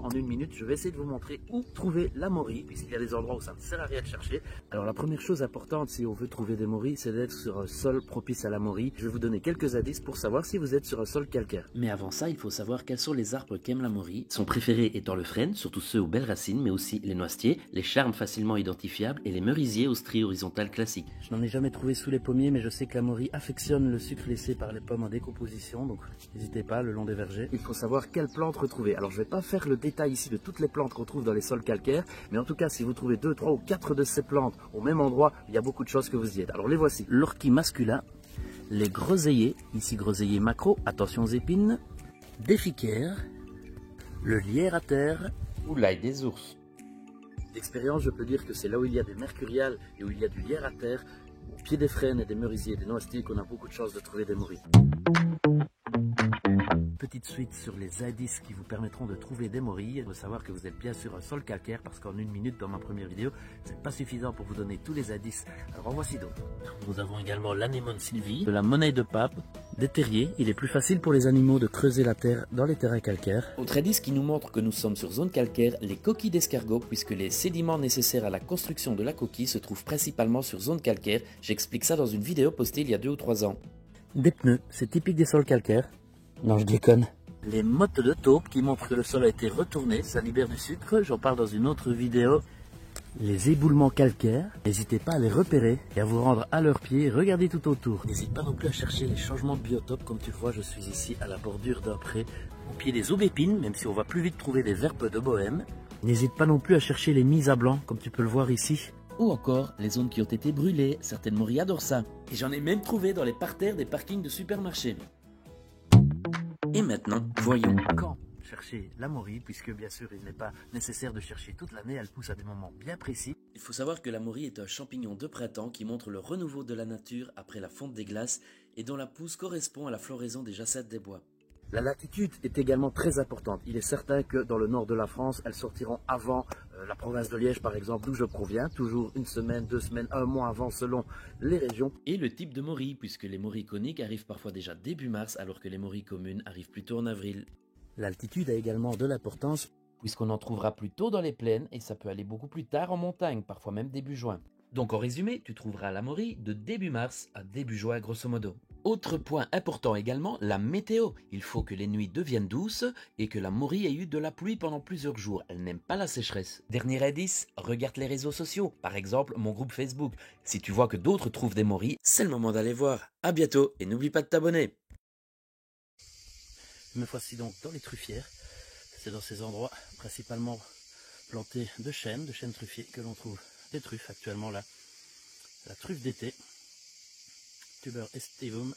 en une minute, je vais essayer de vous montrer où trouver la morie, puisqu'il y a des endroits où ça ne sert à rien de chercher. Alors la première chose importante si on veut trouver des mories, c'est d'être sur un sol propice à la morie. Je vais vous donner quelques indices pour savoir si vous êtes sur un sol calcaire. Mais avant ça, il faut savoir quels sont les arbres qu'aime la morie. Son préféré étant le frêne, surtout ceux aux belles racines, mais aussi les noisetiers, les charmes facilement identifiables et les merisiers aux stries horizontales classiques. Je n'en ai jamais trouvé sous les pommiers, mais je sais que la morie affectionne le sucre laissé par les pommes en décomposition, donc n'hésitez pas le long des vergers. Il faut savoir quelles plantes retrouver. Alors je ne vais pas faire le détail ici de toutes les plantes qu'on trouve dans les sols calcaires, mais en tout cas si vous trouvez 2, 3 ou 4 de ces plantes au même endroit, il y a beaucoup de choses que vous y êtes. Alors les voici: l'orchis masculin, les groseilliers, ici groseillier macro, attention aux épines, des ficaires, le lierre à terre ou l'ail des ours. D'expérience, je peux dire que c'est là où il y a des mercuriales et où il y a du lierre à terre, au pied des frênes et des merisiers et des noisetiers, qu'on a beaucoup de chances de trouver des mories. Petite suite sur les indices qui vous permettront de trouver des morilles. Il faut savoir que vous êtes bien sur un sol calcaire parce qu'en une minute dans ma première vidéo, c'est pas suffisant pour vous donner tous les indices. Alors en voici d'autres. Nous avons également l'anémone sylvie, de la monnaie de pape, des terriers. Il est plus facile pour les animaux de creuser la terre dans les terrains calcaires. Autre indice qui nous montre que nous sommes sur zone calcaire, les coquilles d'escargot, puisque les sédiments nécessaires à la construction de la coquille se trouvent principalement sur zone calcaire. J'explique ça dans une vidéo postée il y a 2 ou 3 ans. Des pneus, c'est typique des sols calcaires. Non, je déconne. Les mottes de taupe qui montrent que le sol a été retourné, ça libère du sucre, j'en parle dans une autre vidéo. Les éboulements calcaires, n'hésitez pas à les repérer et à vous rendre à leurs pieds, regardez tout autour. N'hésite pas non plus à chercher les changements de biotope, comme tu le vois, je suis ici à la bordure d'un pré, au pied des aubépines, même si on va plus vite trouver des verpes de bohème. N'hésite pas non plus à chercher les mises à blanc, comme tu peux le voir ici. Ou encore les zones qui ont été brûlées, certaines mories adorent ça. Et j'en ai même trouvé dans les parterres des parkings de supermarchés. Et maintenant, voyons quand chercher la morie, puisque bien sûr il n'est pas nécessaire de chercher toute l'année, elle pousse à des moments bien précis. Il faut savoir que la morie est un champignon de printemps qui montre le renouveau de la nature après la fonte des glaces et dont la pousse correspond à la floraison des jacètes des bois. La latitude est également très importante. Il est certain que dans le nord de la France, elles sortiront avant la province de Liège par exemple, d'où je proviens, toujours 1 semaine, 2 semaines, 1 mois avant selon les régions. Et le type de morie, puisque les mories coniques arrivent parfois déjà début mars, alors que les mories communes arrivent plutôt en avril. L'altitude a également de l'importance, puisqu'on en trouvera plus tôt dans les plaines et ça peut aller beaucoup plus tard en montagne, parfois même début juin. Donc en résumé, tu trouveras la morie de début mars à début juin grosso modo. Autre point important également, la météo. Il faut que les nuits deviennent douces et que la morie ait eu de la pluie pendant plusieurs jours. Elle n'aime pas la sécheresse. Dernier indice, regarde les réseaux sociaux. Par exemple, mon groupe Facebook. Si tu vois que d'autres trouvent des mories, c'est le moment d'aller voir. À bientôt et n'oublie pas de t'abonner. Me voici donc dans les truffières. C'est dans ces endroits principalement plantés de chênes truffiers, que l'on trouve des truffes actuellement là. La truffe d'été, Tuber estivum,